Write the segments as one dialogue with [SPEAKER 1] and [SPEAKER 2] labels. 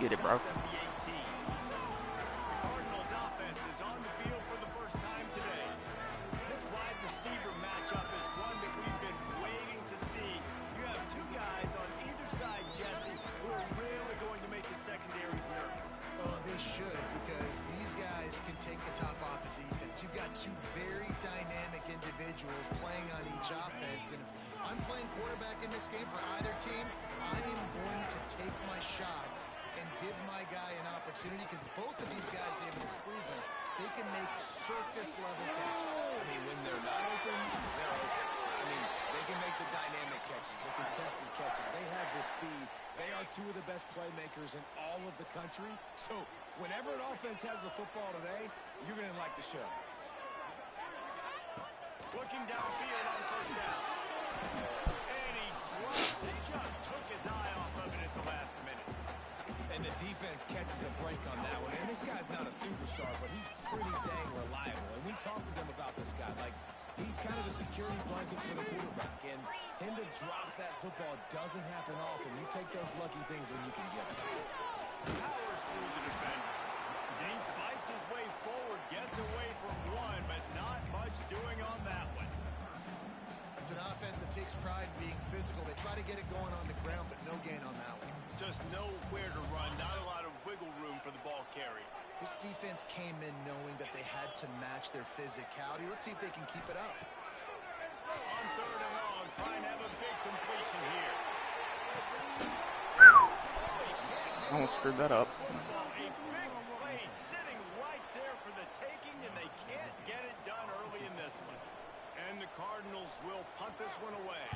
[SPEAKER 1] Get it, bro.
[SPEAKER 2] Cardinals offense is on the field for the first time today. This wide receiver matchup is one that we've been waiting to see. You have two guys on either side, Jesse, who are really going to make the secondaries nervous.
[SPEAKER 3] Oh, they should, because these guys can take the top off of defense. You've got two very dynamic individuals playing on each offense, and if I'm playing quarterback in this game for either team, I am going to take my shots and give my guy an opportunity, because both of these guys, they've been proven they can make circus-level catches.
[SPEAKER 4] I mean, when they're not open, they're open. I mean, they can make the dynamic catches, the contested catches. They have the speed. They are two of the best playmakers in all of the country. So whenever an offense has the football today, you're going to like the show.
[SPEAKER 2] Looking downfield on first down. And he drops it, just took his eye off of it at the last minute.
[SPEAKER 4] And the defense catches a break on that one. And this guy's not a superstar, but he's pretty dang reliable. And we talked to them about this guy. Like, he's kind of the security blanket for the quarterback. And him to drop that football doesn't happen often. You take those lucky things when you can get them.
[SPEAKER 2] Powers through the defender. He fights his way forward, gets away from one, but not much doing on that one.
[SPEAKER 3] It's an offense that takes pride in being physical. They try to get it going on the ground, but no gain on that one.
[SPEAKER 2] Just nowhere to run, not a lot of wiggle room for the ball carry.
[SPEAKER 3] This defense came in knowing that they had to match their physicality. Let's see if they can keep it up.
[SPEAKER 2] On third and long, trying to have a big completion here.
[SPEAKER 1] I almost screwed that up.
[SPEAKER 2] Football, a big play sitting right there for the taking, and they can't get it done early in this one. And the Cardinals will punt this one away.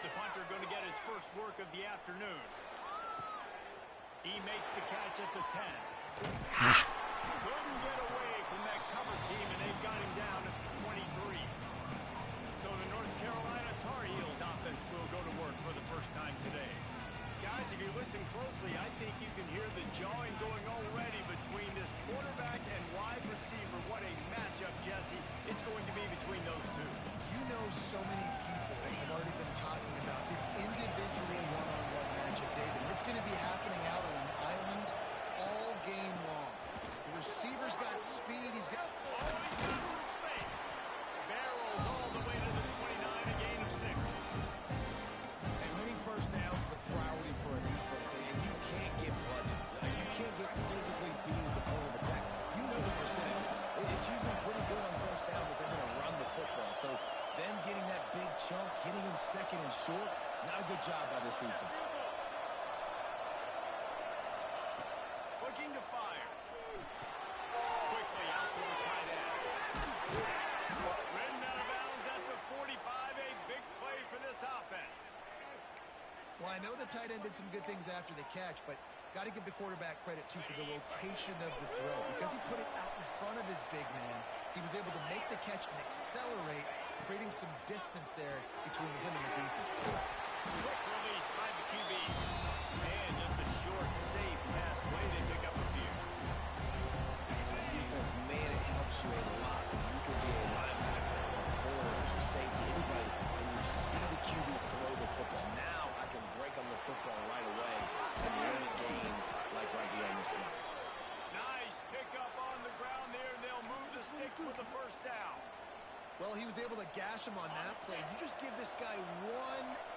[SPEAKER 2] The punter going to get his first work of the afternoon. He makes the catch at the 10. Couldn't get away from that cover team, and they've got him down at the 23. So the North Carolina Tarheels offense will go to work for the first time today. Guys, if you listen closely, I think you can hear the jawing going already between this quarterback and wide receiver. What a matchup, Jesse, it's going to be between those two.
[SPEAKER 3] You know, so many people have already been talking about this individual one-on-one matchup, David. It's going to be happening out on an island all game long. The receiver's got speed. He's got
[SPEAKER 2] some space. Barrels all the way to the 29, a gain of 6.
[SPEAKER 4] And winning first downs is a priority for a defense, and you can't get bludgeoned. You can't get physically beat at the point of attack. You know the percentages. It's usually pretty good on first down that they're going to run the football. So them getting that big chunk, getting in second and short, not a good job by this defense.
[SPEAKER 2] Looking to fire. Quickly out to the tight end. Ridden out of bounds at the 45. A big play for this offense.
[SPEAKER 3] Well, I know the tight end did some good things after the catch, but got to give the quarterback credit, too, for the location of the throw. Because he put it out in front of his big man, he was able to make the catch and accelerate, creating some distance there between him and the defense.
[SPEAKER 2] Quick release by the QB. And just a short, safe pass play. They pick up a few.
[SPEAKER 4] The defense, man, it helps you a lot. You can be a linebacker or corner or safety, anybody, and you see the QB throw the football. Now I can break on the football right away and limit gains like right here on this play.
[SPEAKER 2] Nice pickup on the ground there. They'll move the sticks with the first down.
[SPEAKER 3] Well, he was able to gash him on that play. You just give this guy 1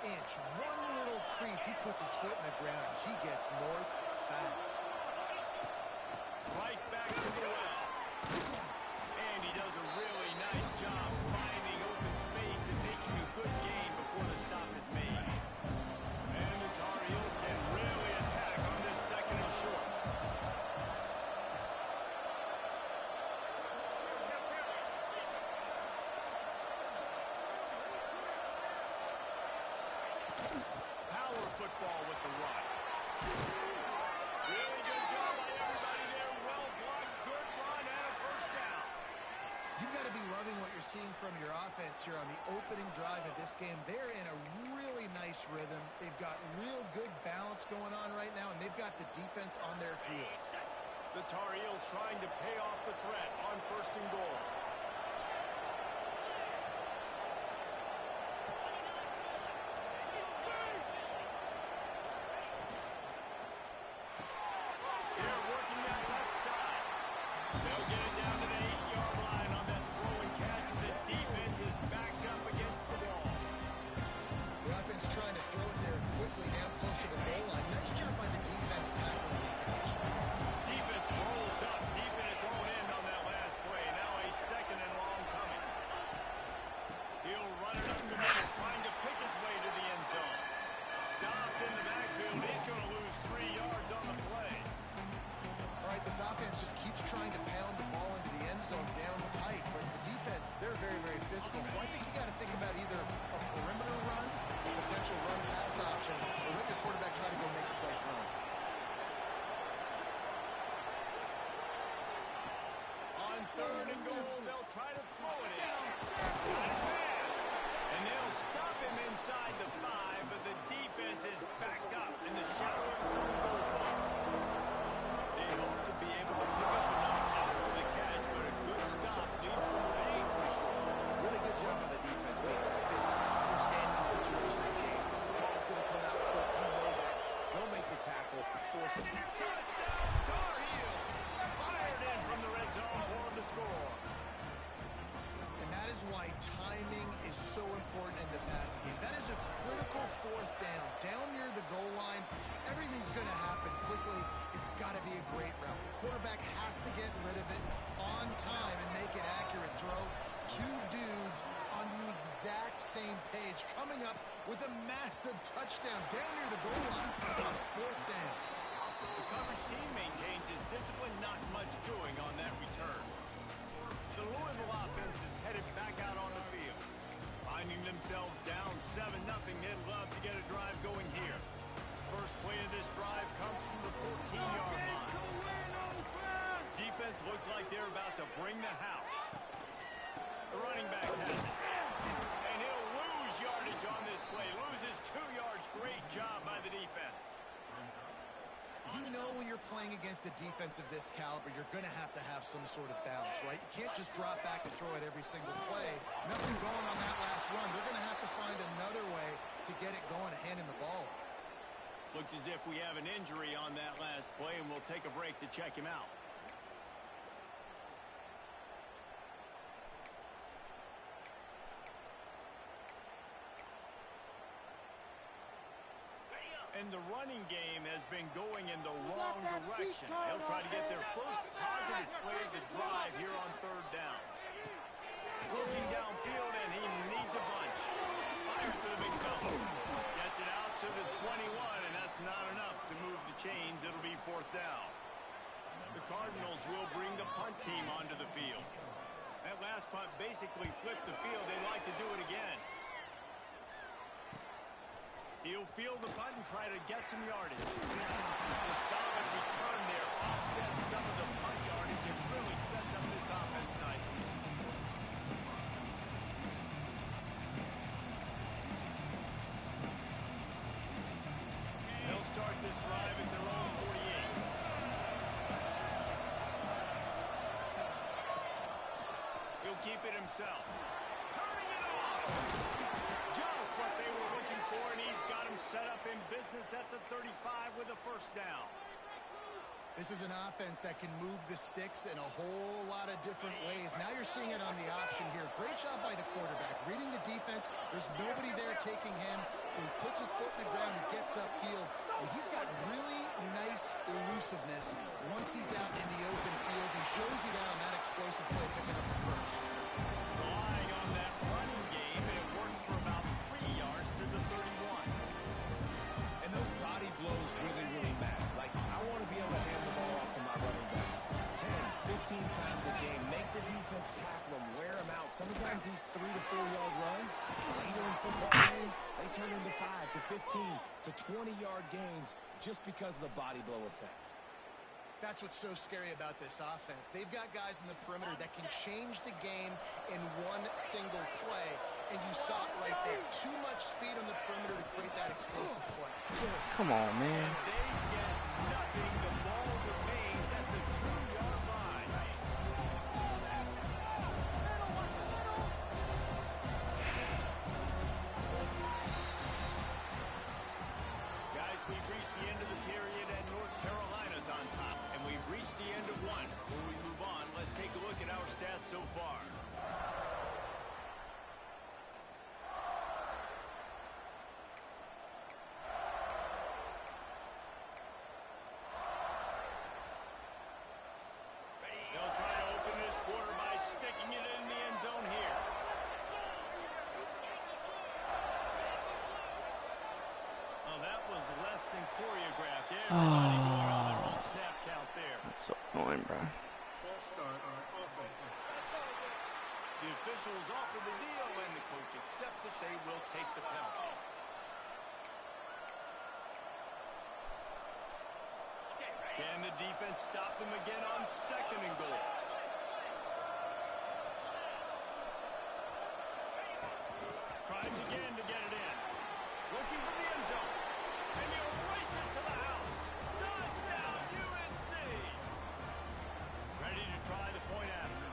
[SPEAKER 3] inch, one little crease. He puts his foot in the ground. He gets north fast.
[SPEAKER 2] Right back to the well. And he does a really nice job finding open space and making a good gain before the stop is made. And the Tar Heels can really attack on this second and short. Power football with the run. Really good job by everybody there. Well blocked, good run, and a first down.
[SPEAKER 3] You've got to be loving what you're seeing from your offense here on the opening drive of this game. They're in a really nice rhythm. They've got real good balance going on right now, and they've got the defense on their heels.
[SPEAKER 2] The Tar Heels trying to pay off the threat on first and goal. 3rd and goal. They'll try to throw it in. Got his man. And they'll stop him inside the 5, but the defense is backed up in the shadow of its own goal post. They hope to be able to pick up enough after the catch, but a good stop leaves them with 8 for sure.
[SPEAKER 4] Really good job by the defense being physical, understanding the situation of the game. The ball's going to come out quick. You know that. They'll make the tackle, force them.
[SPEAKER 2] Touchdown, Tarheels! Fired in from the red zone for the score.
[SPEAKER 3] And that is why timing is so important in the passing game. That is a critical 4th down. Down near the goal line, everything's going to happen quickly. It's got to be a great route. The quarterback has to get rid of it on time and make an accurate throw. 2 dudes on the exact same page, coming up with a massive touchdown down near the goal line on 4th down.
[SPEAKER 2] The coverage team maintains his discipline, not much doing on that return. The Louisville offense is headed back out on the field. Finding themselves down 7-0, they'd love to get a drive going here. First play of this drive comes from the 14-yard line. Defense looks like they're about to bring the house. The running back has it. And he'll lose yardage on this play. Loses 2 yards. Great job by the defense.
[SPEAKER 3] You know when you're playing against a defense of this caliber, you're going to have some sort of balance, right? You can't just drop back and throw it every single play. Nothing going on that last run. They're going to have to find another way to get it going, handing the ball off.
[SPEAKER 2] Looks as if we have an injury on that last play, and we'll take a break to check him out. And the running game has been going in the wrong direction. They'll try to get their first positive play of the drive here on 3rd down. Looking downfield, and he needs a bunch. Fires to the big zone. Gets it out to the 21, and that's not enough to move the chains. It'll be 4th down. The Cardinals will bring the punt team onto the field. That last punt basically flipped the field. They'd like to do it again. He'll field the punt and try to get some yardage. The solid return there offsets some of the punt yardage and really sets up this offense nicely. They'll start this drive at their own 48. He'll keep it himself. Turning it off! Just what they were looking for, and he's got him set up in business at the 35 with a 1st down.
[SPEAKER 3] This is an offense that can move the sticks in a whole lot of different ways. Now you're seeing it on the option here. Great job by the quarterback. Reading the defense, there's nobody there taking him, so he puts his foot in the ground and gets upfield. And he's got really nice elusiveness once he's out in the open field. He shows you that on that explosive play, picking up the 1st.
[SPEAKER 2] Relying on that running game, and it works for about 3 yards to the 31.
[SPEAKER 4] And those body blows really, really matter. Like, I want to be able to hand the ball off to my running back 10, 15 times a game. Make the defense tackle them, wear them out. Sometimes these 3 to 4 yard runs, later in football games, they turn into 5 to 15 to 20-yard gains just because of the body blow effect.
[SPEAKER 3] That's what's so scary about this offense. They've got guys in the perimeter that can change the game in one single play, and you saw it right there. Too much speed on the perimeter to create that explosive play.
[SPEAKER 1] Come on, man.
[SPEAKER 2] They get nothing. The ball remains at the 2-yard line. Guys, we've reached the end of the period, and North Carolina's on top. And we've reached the end of one. Before we move on, let's take a look at our stats so far. They'll try to open this quarter by sticking it in the end zone here. Oh, that was less than choreographed. Everybody going on their own snap count there.
[SPEAKER 1] That's so annoying, bro.
[SPEAKER 2] The officials offer the deal, and the coach accepts it. They will take the penalty. Can the defense stop them again on 2nd and goal? tries again to get it in. Looking for the end zone. And he'll race it to the house. Touchdown, UNC! Ready to try the point after.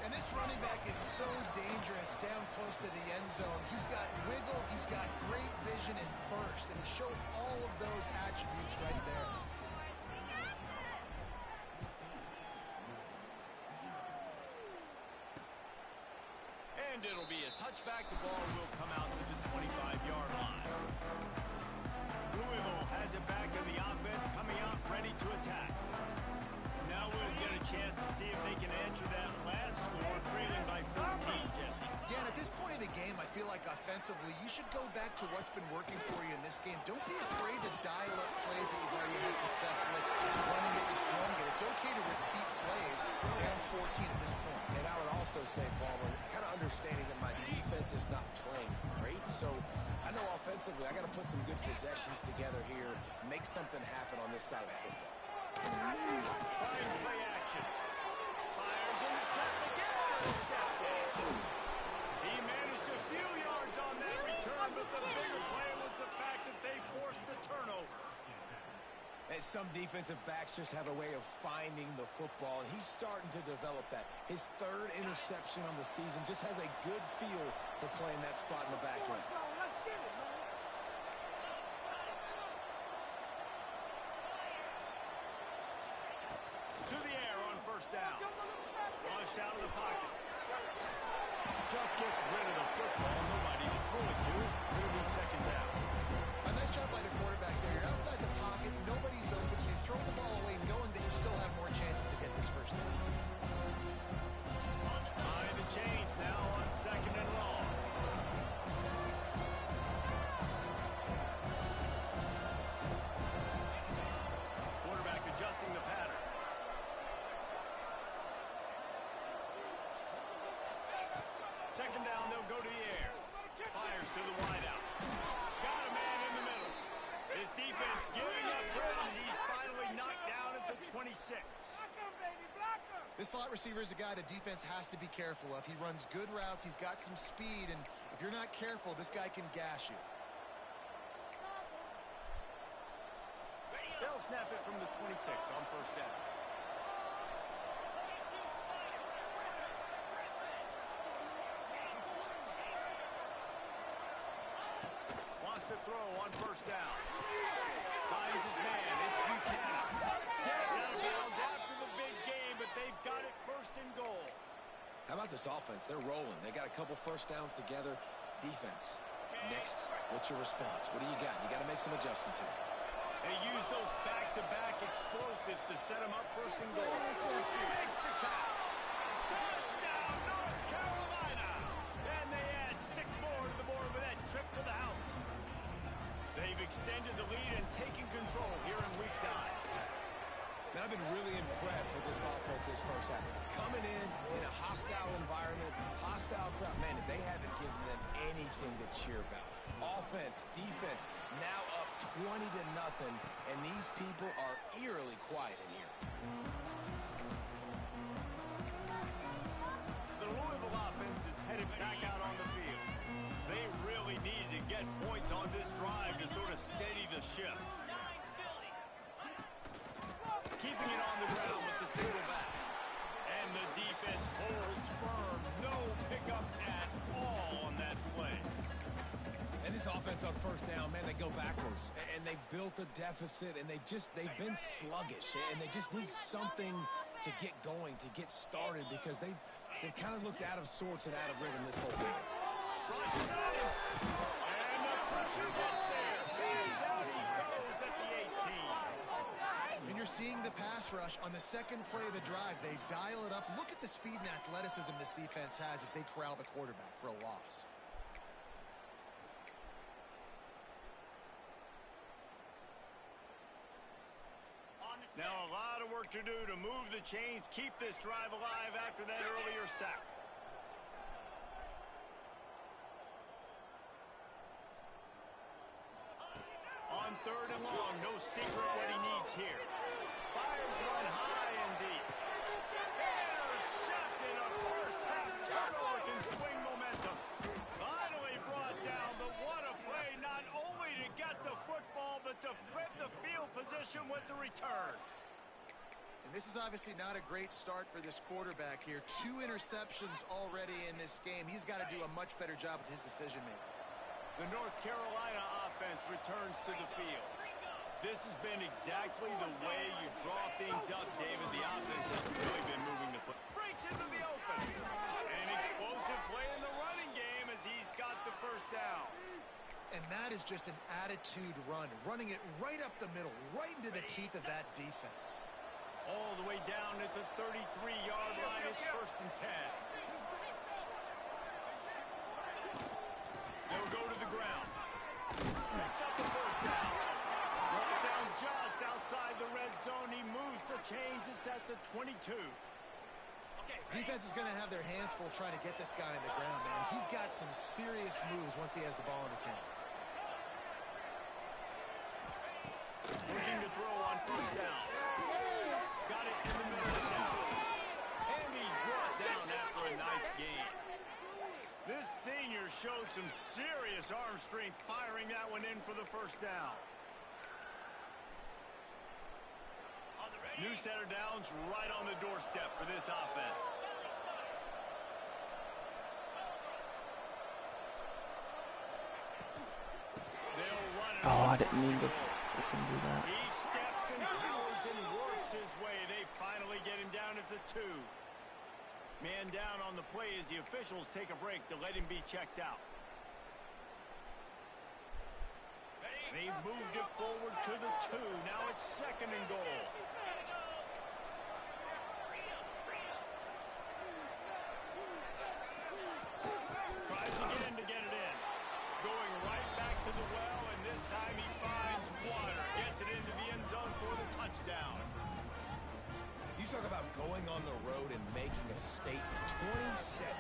[SPEAKER 3] And this running back is so dangerous down close to the end zone. He's got wiggle, he's got great vision and burst, and he showed all of those attributes right there.
[SPEAKER 2] And it'll be a touchback. The ball will come out to the 25-yard line. Louisville has it back in the offense, coming out ready to attack. Now we'll get a chance to see if they can answer that last score, trailing by 13, Jesse.
[SPEAKER 3] Yeah, and at this point in the game, I feel like offensively, you should go back to what's been working for you in this game. Don't be afraid to dial up plays that you've already had success with, running it and throwing it. It's okay to repeat plays down 14 at this point.
[SPEAKER 4] And I would also say, Palmer, kind of understanding that my defense is not playing great, so I know offensively I got to put some good possessions together here, make something happen on this side of the football.
[SPEAKER 2] Fine play action. Fires into traffic. Intercepted. He managed a few yards on that return, but the bigger play was the fact that they forced the turnover.
[SPEAKER 4] And some defensive backs just have a way of finding the football, and he's starting to develop that. His third interception on the season just has a good feel for playing that spot in the back end.
[SPEAKER 2] To the air on first down. Flushed out of the pocket. Just gets rid of the football. Nobody to throw it to. It'll be second down.
[SPEAKER 3] A nice job by the quarterback there. You're outside the pocket. Nobody's open, so you throw the ball away knowing that you still have more chances to get this first down.
[SPEAKER 2] Behind the chains now on second and long. Quarterback adjusting the pattern. Second down, they'll go to the air. Fires to the wideout. Got a man in the middle. His defense giving up ground. He's finally knocked down at the 26.
[SPEAKER 3] This slot receiver is a guy the defense has to be careful of. He runs good routes. He's got some speed, and if you're not careful, this guy can gash you.
[SPEAKER 2] They'll snap it from the 26 on first down. Wants to throw on first down. Finds his man. It's Buchanan. Gets out of bounds after the big game, but they've got it first and goal.
[SPEAKER 4] How about this offense? They're rolling. They got a couple first downs together. Defense. Next, what's your response? What do you got? You got to make some adjustments here.
[SPEAKER 2] They use those back-to-back explosives to set him up first and goal. He makes the catch. Touchdown, North Carolina. And they add 6 more to the board with that trip to the house. They've extended the lead and taken control here in week 9.
[SPEAKER 4] Man, I've been really impressed with this offense this first half. Coming in a hostile environment, hostile crowd. Man, they haven't given them anything to cheer about. Offense, defense, now up 20-0, and these people are eerily quiet in here.
[SPEAKER 2] The Louisville offense is headed back out on the field. They really need to get points on this drive to sort of steady the ship. Keeping it on the ground with the single back. And the defense holds firm. No pickup at all on that play.
[SPEAKER 4] And this offense on first down, man, they go backwards. And they built a deficit, and they've been sluggish. And they just need something to get going, to get started, because they've kind of looked out of sorts and out of rhythm this whole game.
[SPEAKER 2] Rushes at him. And the pressure gets there. And down he goes at the 18.
[SPEAKER 3] And you're seeing the pass rush on the second play of the drive. They dial it up. Look at the speed and athleticism this defense has as they corral the quarterback for a loss.
[SPEAKER 2] Now a lot of work to do to move the chains, keep this drive alive after that earlier sack. On third and long, no secret what he needs here. Fires one high and deep. Intercepted. A first half turnover can swing momentum. Finally brought the return.
[SPEAKER 3] And this is obviously not a great start for this quarterback here. 2 interceptions already in this game. He's got to do a much better job with his decision-making.
[SPEAKER 2] The North Carolina offense returns to the field. This has been exactly the way you draw things up, David. The offense has really been moving the foot. Breaks into the open. An explosive play in the running game as he's got the first down.
[SPEAKER 3] And that is just an attitude run, running it right up the middle, right into the teeth of that defense.
[SPEAKER 2] All the way down at the 33-yard line. It's 1st and 10. They'll go to the ground. Picks up the first down. Brought down just outside the red zone. He moves the chains. It's at the 22.
[SPEAKER 3] Defense is going to have their hands full trying to get this guy on the ground, man. He's got some serious moves once he has the ball in his hands.
[SPEAKER 2] Looking to throw on 1st down. Got it in the middle of the town. And he's brought down after a nice gain. This senior shows some serious arm strength firing that one in for the 1st down. New set of downs right on the doorstep for this offense. They'll run it.
[SPEAKER 1] Oh, I didn't mean to do that.
[SPEAKER 2] He steps and powers and works his way. They finally get him down at the 2. Man down on the play as the officials take a break to let him be checked out. They've moved it forward to the 2. Now it's 2nd and goal. Tries again to get it in. Going right back to the well, and this time he finds water. Gets it into the end zone for the touchdown.
[SPEAKER 4] You talk about going on the road and making a statement. 27-0.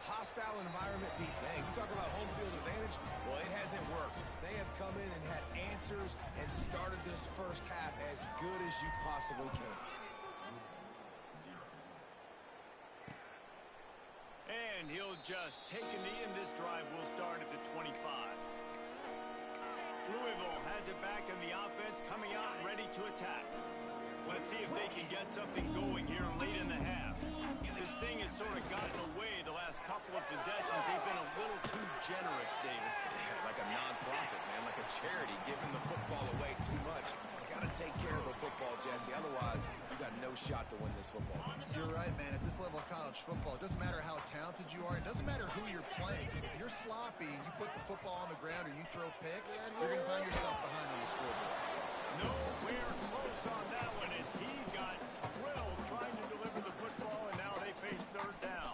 [SPEAKER 4] Hostile environment beat. Dang, you talk about home field advantage? Well, it hasn't worked. They have come in and had answers and started this first half as good as you possibly can.
[SPEAKER 2] And he'll just take a knee, and this drive will start at the 25. Louisville has it back in the offense, coming out ready to attack. Let's see if they can get something going here late in the half. This thing has sort of gotten away the last couple of possessions. They've been a little too generous, David.
[SPEAKER 4] Yeah, like a non-profit, man, like a charity, giving the football away too much. Got to take care of the football, Jesse. Otherwise, you got no shot to win this football game.
[SPEAKER 3] You're right, man. At this level of college football, it doesn't matter how talented you are. It doesn't matter who you're playing. If you're sloppy and you put the football on the ground or you throw picks, you're going to find yourself behind on the scoreboard.
[SPEAKER 2] Nowhere close on that one as he got thrilled trying to deliver the football, and now they face 3rd down.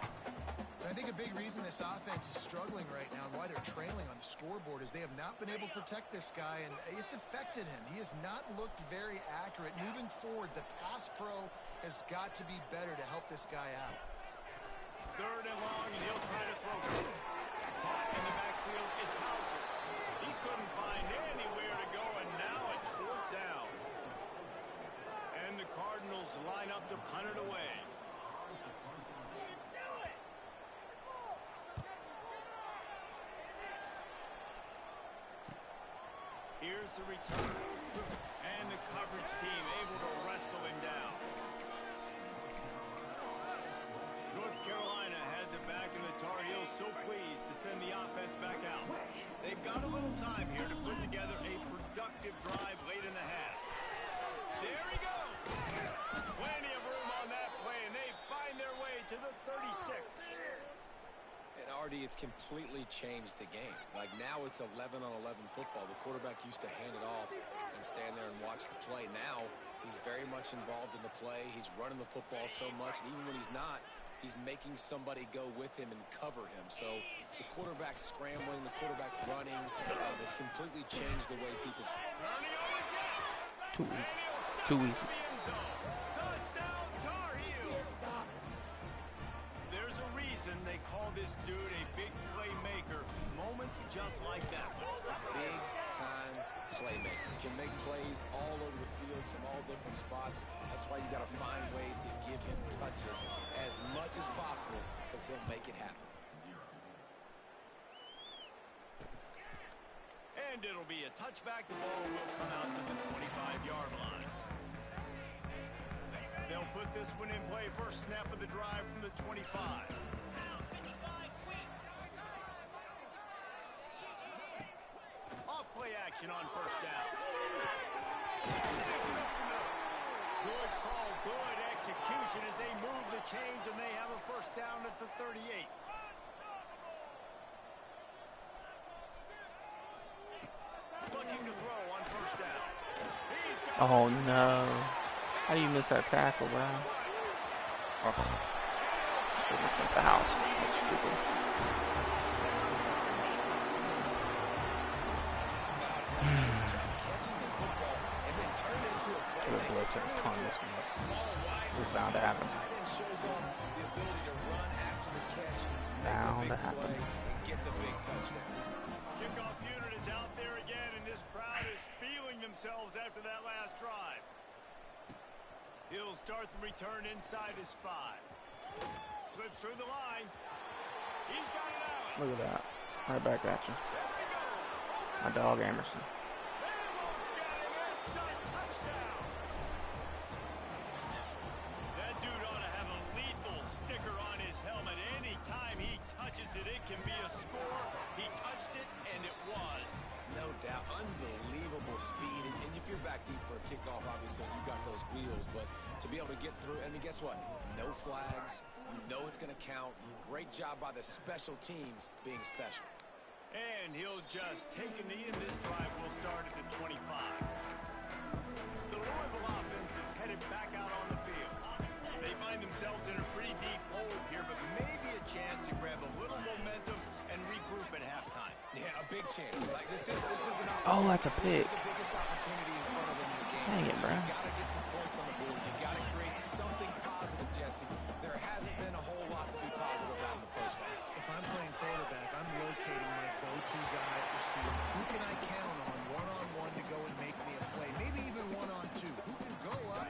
[SPEAKER 3] And I think a big reason this offense is struggling right now and why they're trailing on the scoreboard is they have not been able to protect this guy, and it's affected him. He has not looked very accurate. Moving forward, the pass pro has got to be better to help this guy out.
[SPEAKER 2] 3rd and long, and he'll try to throw. Caught in the backfield, it's Hauser. He couldn't find anywhere to go, and now it's 4th down. And the Cardinals line up to punt it away. Here's the return. And the coverage team able to wrestle him down. North Carolina has it back, and the Tarheels so pleased to send the offense back out. They've got a little time here to put together a productive drive late in the half. There he goes. Plenty of room on that play, and they find their way to the 36.
[SPEAKER 4] And RD, it's completely changed the game. Like now it's 11-on-11 football. The quarterback used to hand it off and stand there and watch the play. Now he's very much involved in the play. He's running the football so much, and even when he's not, he's making somebody go with him and cover him. So the quarterback scrambling, the quarterback running has completely changed the way people.
[SPEAKER 1] Too easy. Too easy.
[SPEAKER 2] Touchdown, Tar Heels. There's a reason they call this dude a big playmaker. Moments just like that one.
[SPEAKER 4] Big time playmaker. Can make plays all over the field from all different spots. That's why you got to find ways to give him touches as much as possible, because he'll make it happen.
[SPEAKER 2] And And it'll be a touchback. The ball will come out to the 25-yard line. They'll put this one in play. First snap of the drive from the 25. Off-play action on first down. Good call, good execution as they move the chains, and they have a first down at the 38. Looking to throw on first down.
[SPEAKER 1] Oh no. How do you miss that tackle, bro? Oh. It's at the house. That's stupid. Good blitz and ton of this. It's bound to happen. Bound to happen.
[SPEAKER 2] Kickoff unit is out there again, and this crowd is feeling themselves after that last drive. He'll start the return inside his 5. Slips through the line. He's got it out.
[SPEAKER 1] Look at that. Right back at you. My dog Emerson.
[SPEAKER 2] That dude ought to have a lethal sticker on his helmet. Anytime he touches it, it can be a score. He touched it, and it was.
[SPEAKER 4] No doubt. Unbelievable speed. And if you're back deep for a kickoff, obviously, you got those wheels. But to be able to get through, and guess what? No flags. You know it's going to count. Great job by the special teams being special.
[SPEAKER 2] And he'll just take a knee, and this drive will start at the 25. The Louisville offense is headed back out on the field. They find themselves in a pretty deep hole here, but maybe a chance to grab a little momentum and regroup at halftime.
[SPEAKER 4] Yeah, a big chance. Like this is an opportunity.
[SPEAKER 1] Oh, that's a pick.
[SPEAKER 4] This is the biggest opportunity in front of them in the game.
[SPEAKER 1] Dang it, bro.
[SPEAKER 4] You gotta get some points on the board. You gotta create something positive, Jesse. There hasn't been a whole lot to be positive about in the first half.
[SPEAKER 3] If I'm playing quarterback, I'm locating my go-to guy at receiver. Who can I count on one-on-one to go and make me a play? Maybe even one-on-two. Who can go up,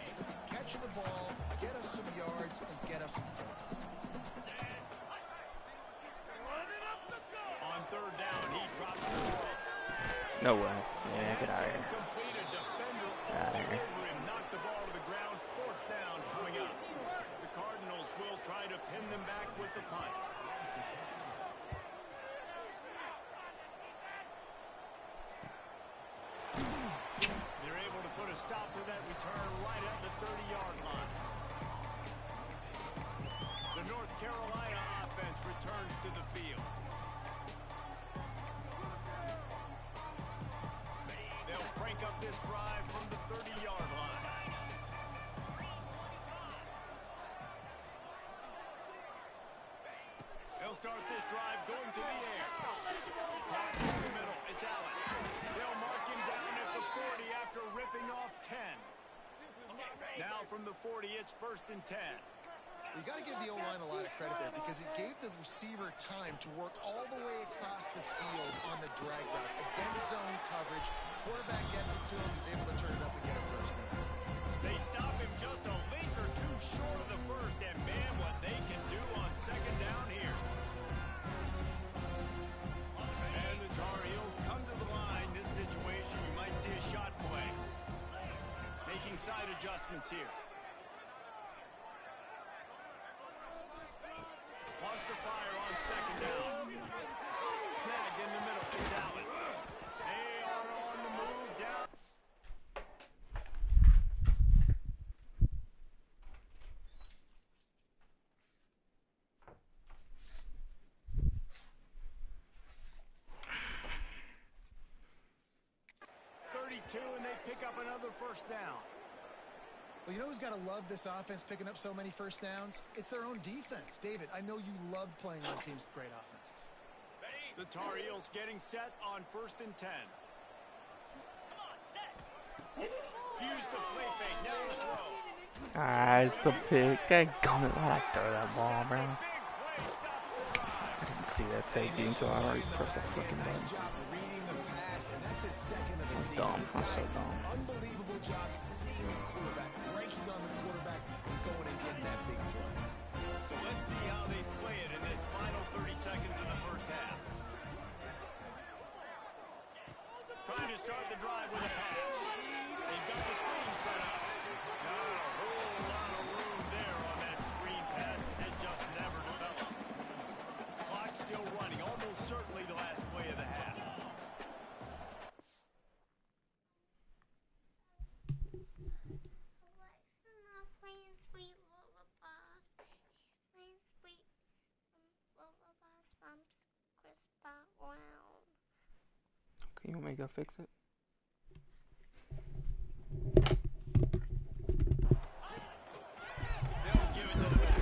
[SPEAKER 3] catch the ball, get us some yards, and get us some points?
[SPEAKER 2] On third down, he drops the ball.
[SPEAKER 1] No way. Yeah, get out of here.
[SPEAKER 2] Complete a defender
[SPEAKER 1] Get out of
[SPEAKER 2] all
[SPEAKER 1] here.
[SPEAKER 2] over him. Knocked the ball to the ground. Fourth down coming up. The Cardinals will try to pin them back with the punt. They're able to put a stop to that return right at the 30-yard line. The North Carolina offense returns to the field. They'll crank up this drive from the 30-yard line. They'll start this drive going to the air. Caught in the middle. It's Allen. They'll mark him down at the 40 after ripping off 10. Now from the 40, it's 1st and 10.
[SPEAKER 3] You got to give the O-line a lot of credit there because it gave the receiver time to work all the way across the field on the drag route against zone coverage. Quarterback gets it to him. He's able to turn it up and get a first down.
[SPEAKER 2] They stop him just a link or two short of the first, and man, what they can do on second down here. And the Tar Heels come to the line. This situation, you might see a shot play. Making side adjustments here. Lost the fire on second down. Snagged in the middle. It's Allen. They are on the move down. And they pick up another first down.
[SPEAKER 3] Well, you know who's got to love this offense picking up so many first downs? It's their own defense. David, I know you love playing on teams with great offenses.
[SPEAKER 2] The Tar Heels getting set on 1st and 10. Use the play fake. Now the throw.
[SPEAKER 1] It's a pick. Why'd I throw that ball, bro? I didn't see that safety until I already pressed the fucking button. I'm dumb. I'm so dumb.
[SPEAKER 4] Unbelievable job seeing the quarterback, breaking on the quarterback, and going and getting that big play.
[SPEAKER 2] So let's see how they play it in this final 30 seconds in the first half.
[SPEAKER 1] Can you want me to go fix it?
[SPEAKER 2] They'll give it to the back.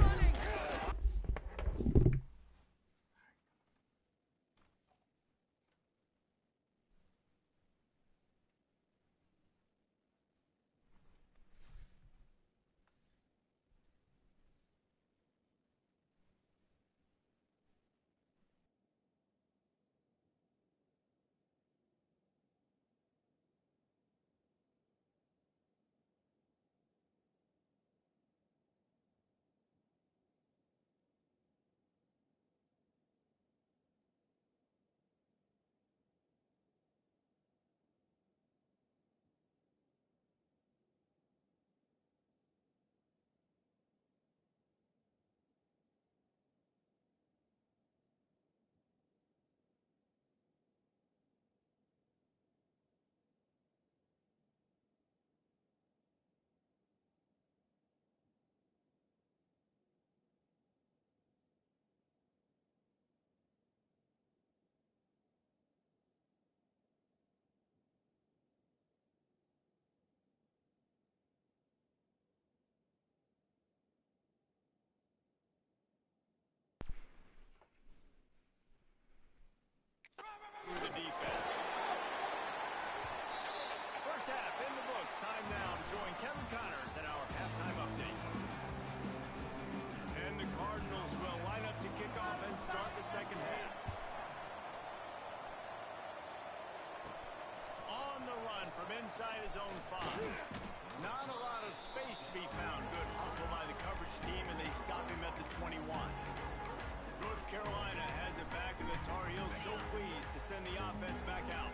[SPEAKER 2] The defense. First half in the books. Time now to join Kevin Connors in our halftime update. And the Cardinals will line up to kick off and start the second half. On the run from inside his own 5. Not a lot of space to be found. Good hustle by the coverage team, and they stop him at the 21. North Carolina has it back, and the Tarheels so pleased to send the offense back out.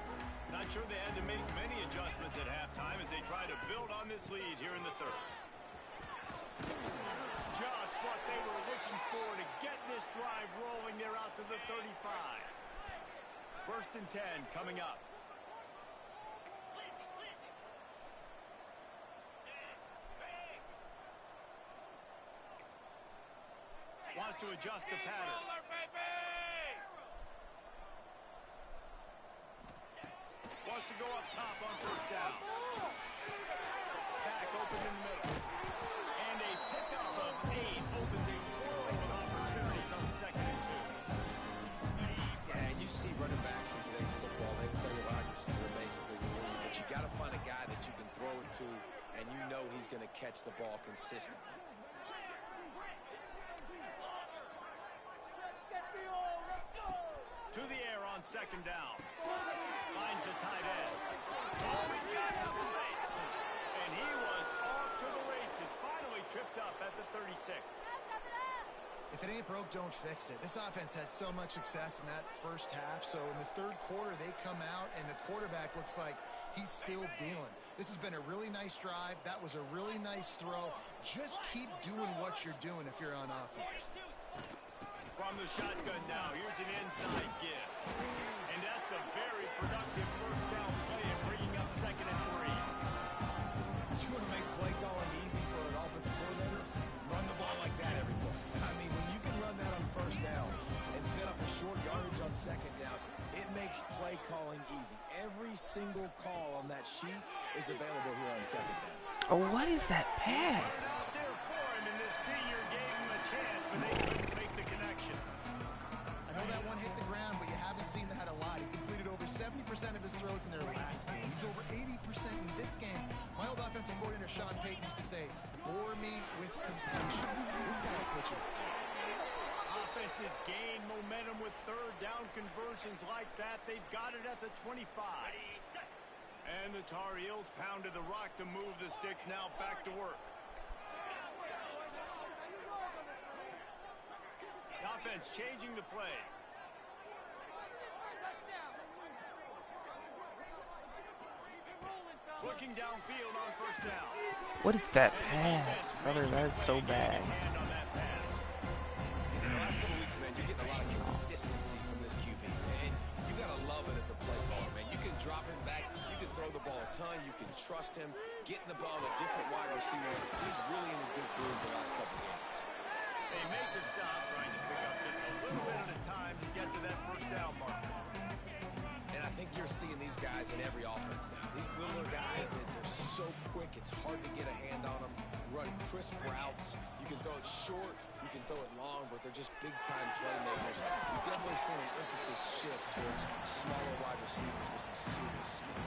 [SPEAKER 2] Not sure they had to make many adjustments at halftime as they try to build on this lead here in the third. Just what they were looking for to get this drive rolling. They're out to the 35. First and 10 coming up. Wants to adjust the pattern. Wants to go up top on first down. Back open in the middle. And a pickup of 8 opens a world of opportunities on second and 2.
[SPEAKER 4] Yeah, and you see running backs in today's football, they play wide receiver basically for you, but you got to find a guy that you can throw it to, and you know he's going to catch the ball consistently.
[SPEAKER 2] To the air on second down. Finds a tight end. Oh, he's got some space. And he was off to the races. Finally tripped up at the 36.
[SPEAKER 3] If it ain't broke, don't fix it. This offense had so much success in that first half, so in the third quarter they come out and the quarterback looks like he's still dealing. This has been a really nice drive. That was a really nice throw. Just keep doing what you're doing if you're on offense.
[SPEAKER 2] From the shotgun now, here's an inside give. And that's a very productive first down play and bringing up second and 3.
[SPEAKER 4] You want to make play calling easy for an offensive coordinator? Run the ball like that every play. I mean, when you can run that on first down and set up a short yardage on second down, it makes play calling easy. Every single call on that sheet is available here on second down.
[SPEAKER 1] Oh, what is that pass?
[SPEAKER 2] Out there for him, and this senior gave him a chance, but they couldn't make the connection.
[SPEAKER 3] I know that one hit the ground, but you haven't seen that a lot. He completed over 70% of his throws in their last game. He's over 80% in this game. My old offensive coordinator, Sean Payton, used to say, bore me with completions. This guy pitches.
[SPEAKER 2] Offenses gain momentum with third down conversions like that. They've got it at the 25. And the Tar Heels pounded the rock to move the sticks. Now back to work. Offense changing the play. Looking downfield on first down.
[SPEAKER 1] What is that pass, brother? That is so bad.
[SPEAKER 2] Hand on that pass.
[SPEAKER 4] In the last couple of weeks, man, you're getting a lot of consistency from this QB. And you got to love it as a play caller, man. You can drop him back. You can throw the ball a ton. You can trust him. Getting the ball to different wide receivers. He's really in a good groove the last couple of games.
[SPEAKER 2] They make the stop, trying to pick up just a little bit at a time to get to that first down marker.
[SPEAKER 4] And I think you're seeing these guys in every offense now. These littler guys, they're so quick, it's hard to get a hand on them. Run crisp routes. You can throw it short, you can throw it long, but they're just big-time playmakers. You've definitely seen an emphasis shift towards smaller wide receivers with some serious skill.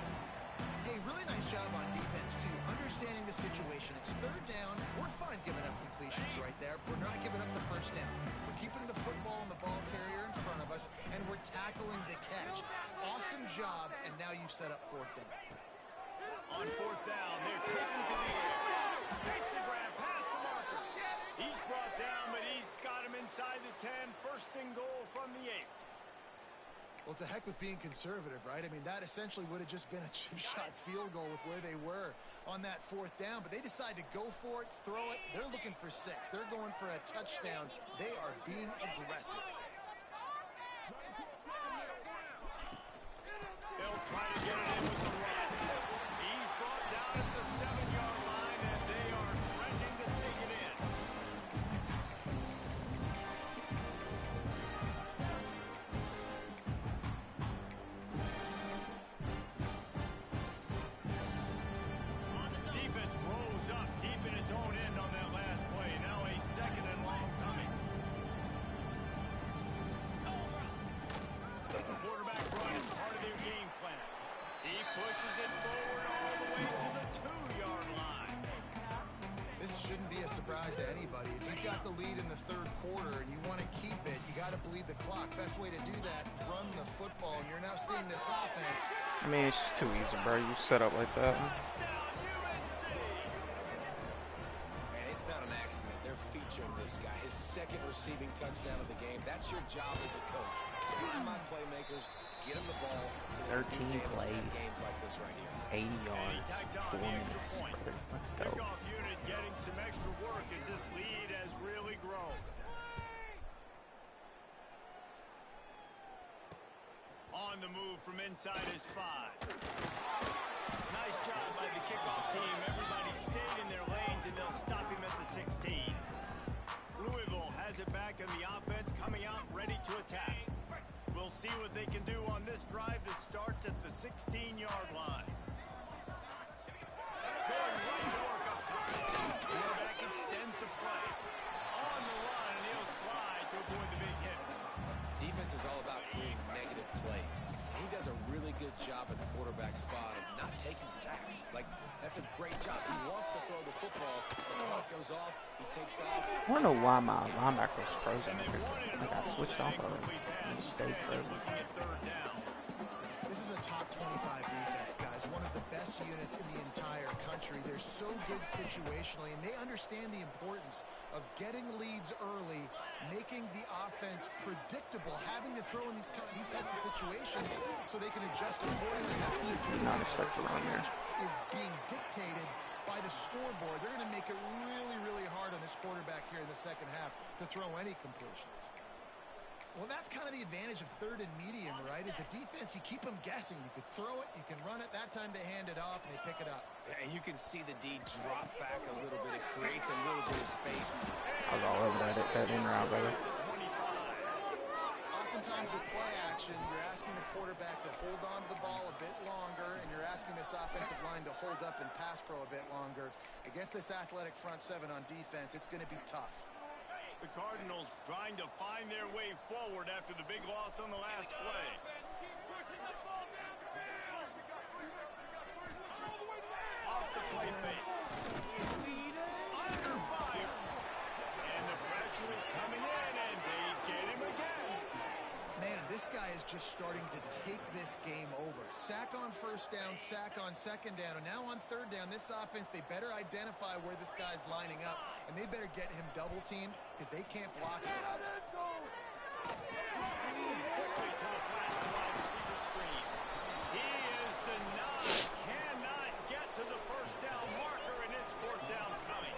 [SPEAKER 3] Hey, really nice job on defense, too. Understanding the situation. It's third down. We're fine giving up completions right there. We're not giving up the first down. We're keeping the football and the ball carrier in front of us, and we're tackling the catch. Awesome job, and now you've set up fourth down.
[SPEAKER 2] On fourth down, they're taken to the air. Takes the grab past the marker. He's brought down, but he's got him inside the 10. First and goal from the 8.
[SPEAKER 3] Well, to heck with being conservative, right? I mean, that essentially would have just been a chip shot field goal with where they were on that fourth down. But they decide to go for it, throw it. They're looking for 6. They're going for a touchdown. They are being aggressive.
[SPEAKER 2] They'll try to get it in with the run. He's brought down at the 7-yard line, and they are threatening to take it in. Defense rose up deep in its own end on that last play. Now a second and long coming. The quarterback run is part of their game plan. He pushes it forward all the way to the 2-yard line.
[SPEAKER 3] This shouldn't be a surprise to anybody. If you've got the lead in the third quarter and you want to keep it, you got to bleed the clock. Best way to do that, run the football. And you're now seeing this offense.
[SPEAKER 1] I mean, it's just too easy, bro. You set up like that.
[SPEAKER 2] Touchdown, UNC!
[SPEAKER 4] And it's not an accident. They're featuring this guy. His second receiving touchdown of the game. That's your job as a coach. Find my playmakers, get them the ball. So
[SPEAKER 1] 13 plays,
[SPEAKER 4] games like this right here.
[SPEAKER 1] 80 yards, 4 minutes. Let's go.
[SPEAKER 2] Kickoff unit getting some extra work as this lead has really grown. On the move from inside his 5. Nice job by the kickoff team. Everybody stayed in their lanes, and they'll stop him at the 16. Louisville has it back, and the offense coming out ready to attack. We'll see what they can do on this drive that starts at the 16-yard line. Going right to work up top. Quarterback extends the play. On the run, and he'll slide to avoid the big hit.
[SPEAKER 4] Defense is all about creating negative plays. He does a really good job at the quarterback spot of not taking sacks. Like, that's a great job. He wants to throw the football. The clock goes off. He takes off.
[SPEAKER 1] I don't know why my linebacker was frozen. I got switched off of it. It stayed frozen.
[SPEAKER 2] Looking at third down.
[SPEAKER 3] This is a top 25 defense, guys. One of the best units in the entire country. They're so good situationally, and they understand the importance of getting leads early, making the offense predictable, having to throw in these types of situations so they can adjust accordingly. That's what they're doing.
[SPEAKER 1] Not expected around here.
[SPEAKER 3] Is being dictated by the scoreboard. They're going to make it really, really hard on this quarterback here in the second half to throw any completions. Well, that's kind of the advantage of third and medium, right? Is the defense, you keep them guessing. You could throw it, you can run it. That time they hand it off and they pick it up.
[SPEAKER 4] And you can see the D drop back a little bit. It creates a little bit of space.
[SPEAKER 1] I was all over that in route, brother.
[SPEAKER 3] Oftentimes with play action, you're asking the quarterback to hold on to the ball a bit longer, and you're asking this offensive line to hold up in pass pro a bit longer. Against this athletic front 7 on defense, it's going to be tough.
[SPEAKER 2] The Cardinals trying to find their way forward after the big loss on the last play. Off the play fake. Under fire. And the pressure is coming in, and they get him again.
[SPEAKER 3] Man, this guy is just starting to take this game over. Sack on first down, sack on second down, and now on third down, this offense, they better identify where this guy's lining up, and they better get him double teamed because they can't block it.
[SPEAKER 2] Quickly to the flat wide receiver screen. He is denied. Cannot get to the first down marker, and it's fourth down coming.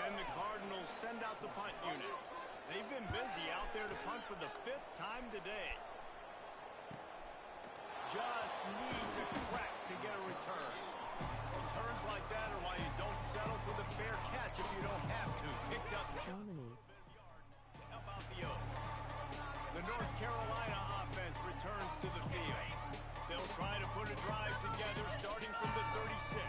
[SPEAKER 2] And the Cardinals send out the punt unit. They've been busy out there to punt for the 5th time today. Just needs a crack to get a return. Returns like that are why you don't settle for the fair catch if you don't have to. Picks up Germany. Help out the O. The North Carolina offense returns to the field. put a drive together starting from the 36.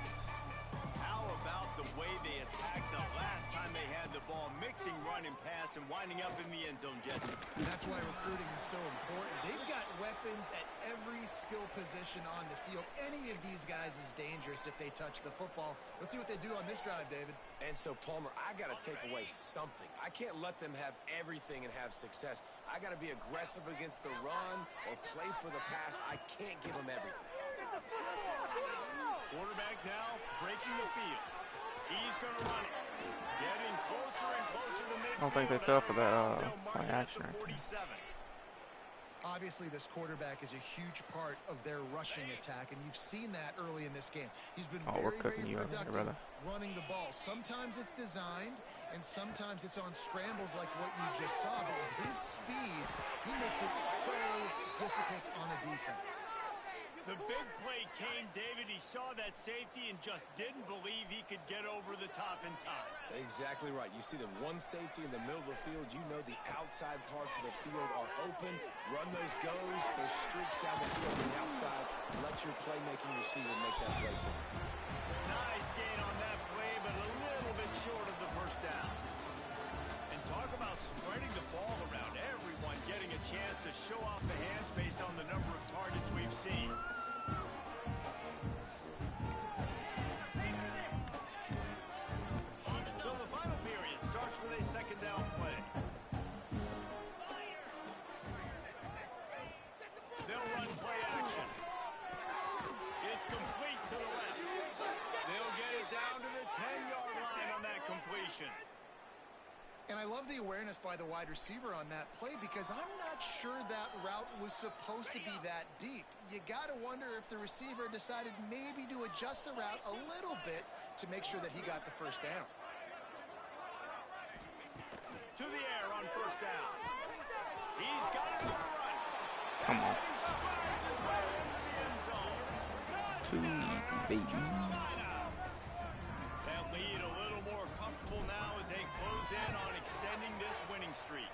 [SPEAKER 2] How about the way they attacked the last time they had the ball, mixing run and pass and winding up in the end zone, Jesse?
[SPEAKER 3] And that's why recruiting is so important. They've got weapons at every skill position on the field. Any of these guys is dangerous if they touch the football. Let's see what they do on this drive, David.
[SPEAKER 4] And so, Palmer, I got to take away something. I can't let them have everything and have success. I got to be aggressive against the run or play for the pass. I can't give them everything.
[SPEAKER 2] Quarterback now breaking the field. He's going to run it. Getting closer and closer to midfield.
[SPEAKER 1] I don't think they fell for that play action.
[SPEAKER 3] Obviously, this quarterback is a huge part of their rushing attack, and you've seen that early in this game. He's been very productive running the ball. Sometimes it's designed, and sometimes it's on scrambles like what you just saw. But with his speed, he makes it so difficult on a defense.
[SPEAKER 2] The big play came, David. He saw that safety and just didn't believe he could get over the top in time.
[SPEAKER 4] Exactly right. You see the one safety in the middle of the field. You know the outside parts of the field are open. Run those goes, those streaks down the field on the outside. Let your playmaking receiver make that play for you.
[SPEAKER 2] Nice gain on that play, but a little bit short of the first down. And talk about spreading the ball around. Everyone getting a chance to show off the hands based on the number of targets we've seen. So the final period starts with a second down play. They'll run play action. It's complete to the left. They'll get it down to the 10-yard line on that completion.
[SPEAKER 3] And I love the awareness by the wide receiver on that play because I'm not sure that route was supposed to be that deep. You got to wonder if the receiver decided maybe to adjust the route a little bit to make sure that he got the first down.
[SPEAKER 2] To the air on first down. He's got it on the run.
[SPEAKER 1] Come on.
[SPEAKER 2] He strides his way into the end zone.
[SPEAKER 1] Too easy, baby.
[SPEAKER 2] That lead a little more comfortable now as they close in on extending this winning streak.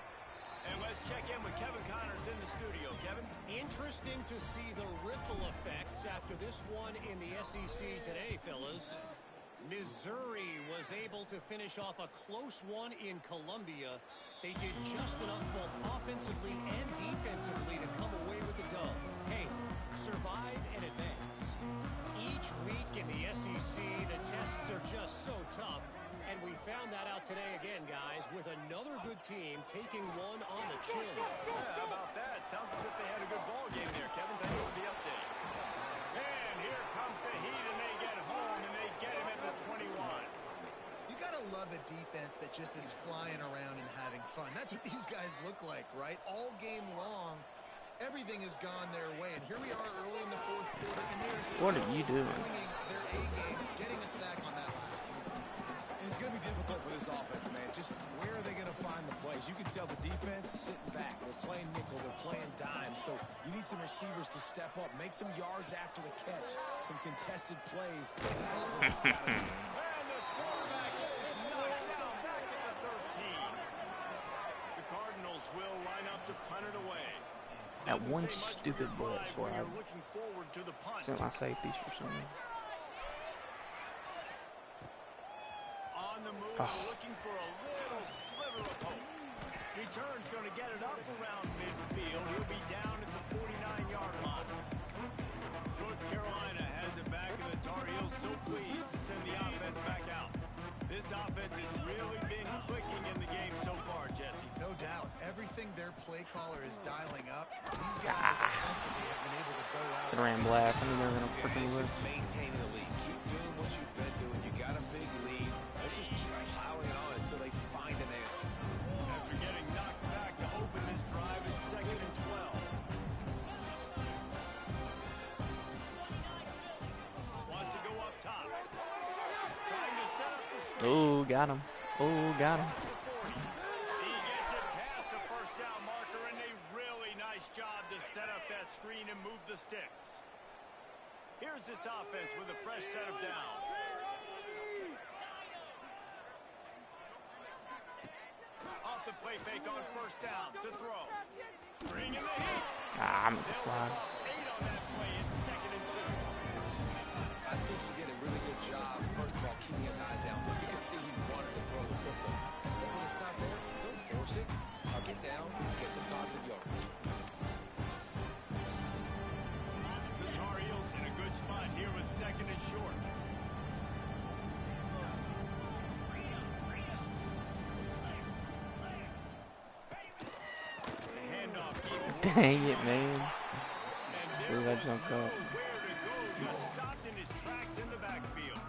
[SPEAKER 2] And let's check in with Kevin Connors in the studio. Kevin?
[SPEAKER 5] Interesting to see the ripple effects after this one in the SEC today, fellas. Missouri was able to finish off a close one in Columbia. They did just enough both offensively and defensively to come away with the dub. Hey, survive and advance. Each week in the SEC, the tests are just so tough. And we found that out today again, guys, with another good team taking one on the chin.
[SPEAKER 2] Yeah, how about that? Sounds as if they had a good ball game there, Kevin. Thanks for the update. And here comes the heat, and they get home, and they get him at the 21.
[SPEAKER 3] You got to love a defense that just is flying around and having fun. That's what these guys look like, right? All game long, everything has gone their way. And here we are early in the fourth quarter, and they're
[SPEAKER 1] What are you doing?
[SPEAKER 3] bringing their A game, getting a sack on that last one.
[SPEAKER 4] And it's going to be difficult for this offense, man. Just where are they going to find the plays? You can tell the defense sitting back. They're playing nickel. They're playing dime. So you need some receivers to step up, make some yards after the catch, some contested plays. This offense has got to be.
[SPEAKER 2] And the quarterback is knocked down back at the 13. The Cardinals will line up to punt it away.
[SPEAKER 1] That
[SPEAKER 2] Doesn't
[SPEAKER 1] one
[SPEAKER 2] say much for
[SPEAKER 1] stupid
[SPEAKER 2] your
[SPEAKER 1] ball
[SPEAKER 2] drive
[SPEAKER 1] where
[SPEAKER 2] when
[SPEAKER 1] I
[SPEAKER 2] you're looking forward to the punt.
[SPEAKER 1] sent my safeties for some reason.
[SPEAKER 2] On the move, looking for a little sliver of hope. Return's going to get it up around midfield. He'll be down at the 49-yard line. North Carolina has it back, and the Tarheels so pleased to send the offense back out. This offense has really been clicking in the game so far, Jesse.
[SPEAKER 3] No doubt. Everything their play caller is dialing up, these guys offensively have been able to go out.
[SPEAKER 1] The ram blast. I knew they were going to freaking
[SPEAKER 4] It's
[SPEAKER 1] lose.
[SPEAKER 4] just maintaining the lead. Keep doing what you've been doing. You got a big lead. Let's just keep plowing on until they find an answer.
[SPEAKER 2] After getting knocked back to open this drive, it's 2nd and 12. Wants to go up top. Trying to set up the screen.
[SPEAKER 1] Oh, got him. Oh, got him.
[SPEAKER 2] He gets it past the first down marker, and a really nice job to set up that screen and move the sticks. Here's this offense with a fresh set of downs. Off the play fake on first down to throw. Bringing the heat.
[SPEAKER 1] I'm at the slide.
[SPEAKER 2] 8 on that play. It's 2nd and 2.
[SPEAKER 4] I think he did a really good job, first of all, keeping his eyes down. You can see he wanted to throw the football. But when it's not there, don't force it. Tuck it down, get some positive yards.
[SPEAKER 2] The Tarheels in a good spot here with 2nd and short. The handoff keeps
[SPEAKER 1] Dang it, man.
[SPEAKER 2] and
[SPEAKER 1] Where
[SPEAKER 2] there
[SPEAKER 1] did I jump
[SPEAKER 2] was
[SPEAKER 1] up?
[SPEAKER 2] nowhere to go. Just stopped in his tracks in the backfield.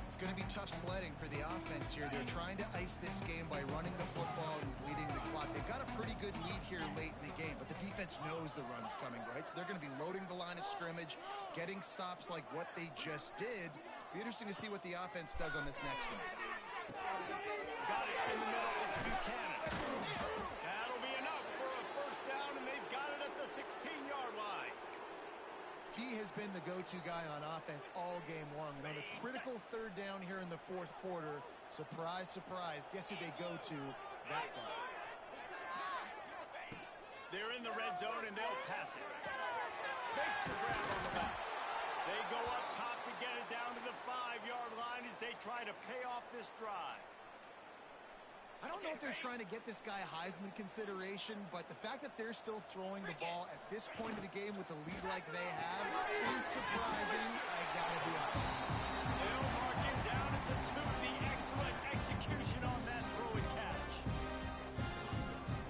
[SPEAKER 3] It's going to be tough sledding for the offense here. They're trying to ice this game by running the football and bleeding the clock. They've got a pretty good lead here late in the game, but the defense knows the run's coming, right? So they're going to be loading the line of scrimmage, getting stops like what they just did. Be interesting to see what the offense does on this next one.
[SPEAKER 2] Got it in the middle. It's Buchanan. That'll be enough for a first down, and they've got it at the 16-yard line.
[SPEAKER 3] He has been the go-to guy on offense all game long. On a critical 3rd down here in the 4th quarter. Surprise, surprise. Guess who they go to? That guy.
[SPEAKER 2] They're in the red zone, and they'll pass it. Makes the grab on the back. They go up top to get it down to the 5-yard line as they try to pay off this drive.
[SPEAKER 3] I don't know if they're trying to get this guy Heisman consideration, but the fact that they're still throwing the ball at this point of the game with the lead like they have is surprising. I gotta be honest.
[SPEAKER 2] They'll mark him down at the 2. The excellent execution on that throw and catch.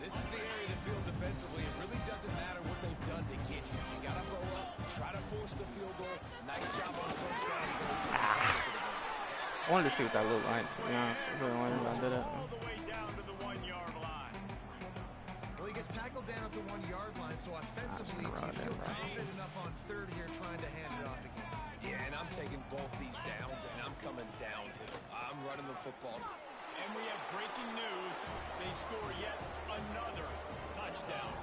[SPEAKER 4] This is the area of the field defensively. It really doesn't matter what they've done to get here. You got to go up, try to force the field goal. Nice job on the first down.
[SPEAKER 1] I wanted to see what that looked like, to be honest. I really wanted to do that.
[SPEAKER 2] All the way down to the 1-yard line.
[SPEAKER 3] Well, he gets tackled down at the 1-yard line, so offensively, do you feel confident enough on 3rd here trying to hand it off again?
[SPEAKER 4] Yeah, and I'm taking both these downs, and I'm coming downhill. I'm running the football.
[SPEAKER 2] And we have breaking news. They score yet another touchdown.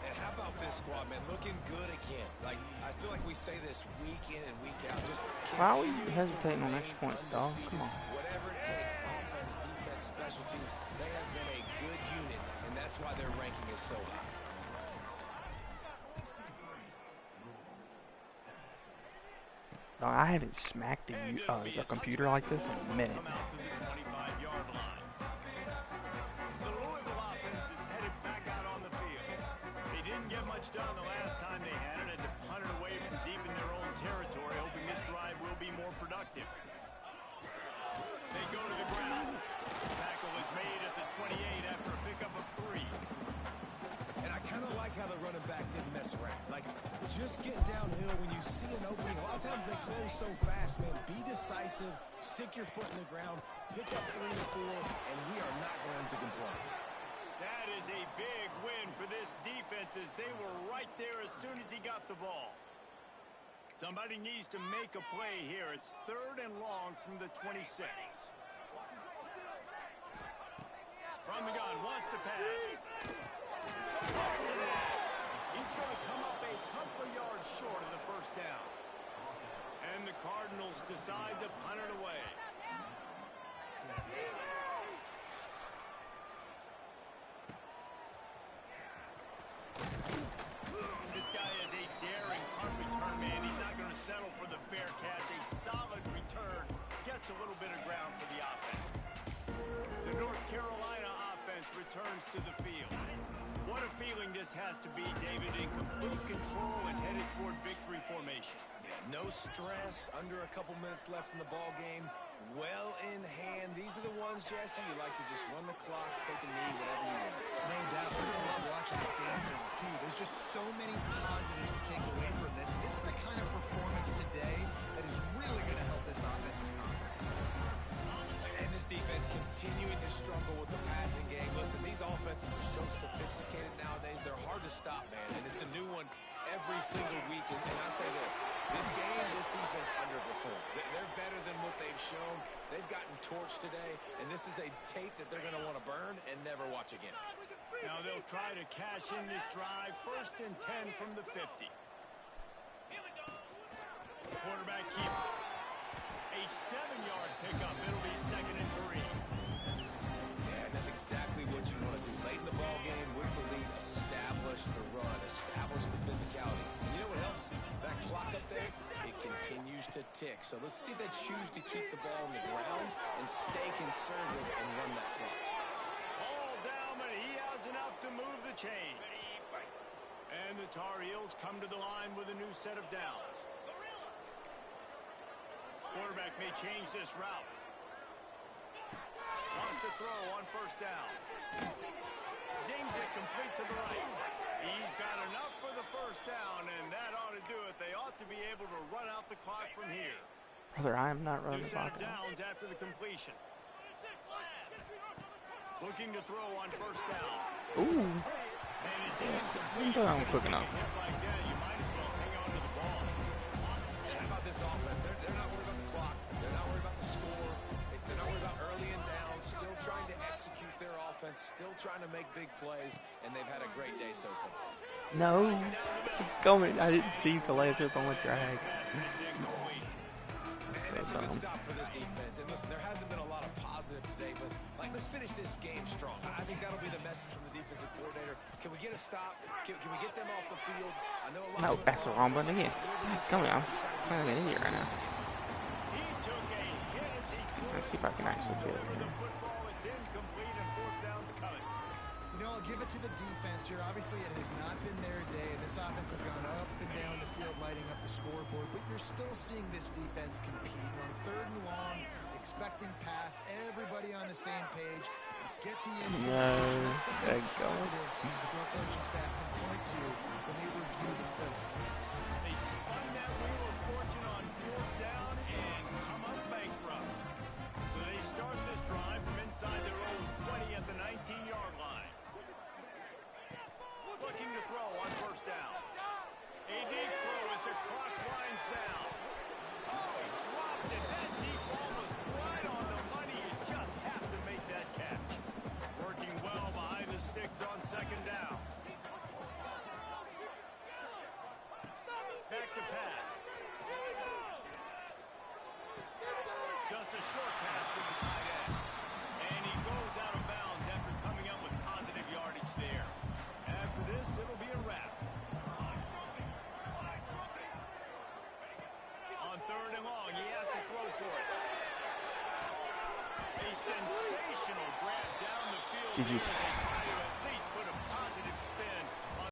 [SPEAKER 4] And how about this squad, man? Looking good again. Like, I feel like we say this week in and week out. Just
[SPEAKER 1] Why are we
[SPEAKER 4] continue to
[SPEAKER 1] hesitating on
[SPEAKER 4] remain
[SPEAKER 1] extra points, dog?
[SPEAKER 4] undefeated.
[SPEAKER 1] Come on.
[SPEAKER 4] Whatever it takes, offense, defense, special teams, they have been a good unit, and that's why their ranking is so high.
[SPEAKER 1] Dog, I haven't smacked a computer like this in a minute.
[SPEAKER 2] Come out to the 25-yard line. The Louisville offense is headed back out on the field. They didn't get much done the last time they had it, and to punt it away from deep in their own territory, hoping this drive will be more productive. They go to the ground. Tackle is made at the 28 after a pickup of 3.
[SPEAKER 4] And I kind of like how the running back didn't mess around. Like, just get downhill when you see an opening. A lot of times they close so fast, man. Be decisive, stick your foot in the ground, pick up 3 or 4, and we are not going to complain.
[SPEAKER 2] That is a big win for this defense as they were right there as soon as he got the ball. Somebody needs to make a play here. It's 3rd and long from the 26. From the gun, wants to pass. He's going to come up a couple of yards short of the first down. And the Cardinals decide to punt it away. This guy is a daring punt return man. He's not going to settle for the fair catch. A solid return. Gets a little bit of ground for the offense. The North Carolina offense returns to the field. What a feeling this has to be, David, in complete control and headed toward victory formation.
[SPEAKER 4] No stress, under a couple minutes left in the ball game, well in hand. These are the ones, Jesse, you like to just run the clock, take a knee, whatever you want.
[SPEAKER 3] No doubt. We're going to love watching this game film, too. There's just so many positives to take away from this. This is the kind of performance today that is really going to help this offense's confidence.
[SPEAKER 4] And this defense continuing to struggle with the passing game. Listen, these offenses are so sophisticated nowadays. They're hard to stop, man. And it's a new one every single week. And I say this game, this defense underperformed. They're better than what they've shown. They've gotten torched today. And this is a tape that they're going to want to burn and never watch again.
[SPEAKER 2] Now they'll try to cash in this drive. 1st and 10 from the 50. Quarterback keeper. A 7-yard pickup. It'll be 2nd and 3.
[SPEAKER 4] Yeah, and that's exactly what you want to do. Late in the ball game, with the lead, establish the run, establish the physicality. to tick. So let's see if they choose to keep the ball on the ground and stay conservative and run that clock.
[SPEAKER 2] Ball down, but he has enough to move the chains. And the Tar Heels come to the line with a new set of downs. Quarterback may change this route. Wants to throw on first down. Zings it complete to the right. He's got enough for the first down, and that ought to do it. They ought to be able to run out the clock from here.
[SPEAKER 1] Brother, I am not running
[SPEAKER 2] New
[SPEAKER 1] the
[SPEAKER 2] set
[SPEAKER 1] clock
[SPEAKER 2] of
[SPEAKER 1] out.
[SPEAKER 2] downs after the completion. Looking to throw on first down.
[SPEAKER 1] Ooh.
[SPEAKER 2] And it's
[SPEAKER 1] I'm doing quick enough.
[SPEAKER 2] hit like that, you might as well hang on to the ball.
[SPEAKER 4] And how about this offense? They're not worried about the clock. They're not worried about the score. They're not worried about early and down. Still trying to execute their offense. Still trying to make big plays. And they've had a great day so far.
[SPEAKER 1] No. Going. I didn't see the laser on the drag.
[SPEAKER 4] And it's a good stop for this defense. And listen, there hasn't been a lot of positive today, but let's finish this game strong. I think that'll be the message from the defensive coordinator. Can we get a stop? Can we get them off the field? I know a lot
[SPEAKER 1] No, that's the wrong button again. Come on. I'm an idiot right now. Let's see if I can actually do it.
[SPEAKER 3] You know, I'll give it to the defense here. Obviously, it has not been their day, and this offense has gone up and down the field, lighting up the scoreboard, but you're still seeing this defense compete. On third and long, expecting pass, everybody on the same page. Get the
[SPEAKER 1] No, there you go.
[SPEAKER 3] The Pro coaching staff can point to when they review the film.
[SPEAKER 2] They spun that wheel of fortune on fourth down and come up bankrupt. So they start this drive from inside their own 20 at the 19-yard line. Looking to throw on first down. A deep throw as the clock winds down. Oh, he dropped it. That deep ball was right on the money. You just have to make that catch. Working well behind the sticks on second down. Back to pass. Just a short pass to the tight end. And he goes out of bounds after coming up with positive yardage there. After this, it'll be a wrap. On third and long, he has to throw for it. A sensational grab down the field.
[SPEAKER 1] GG's.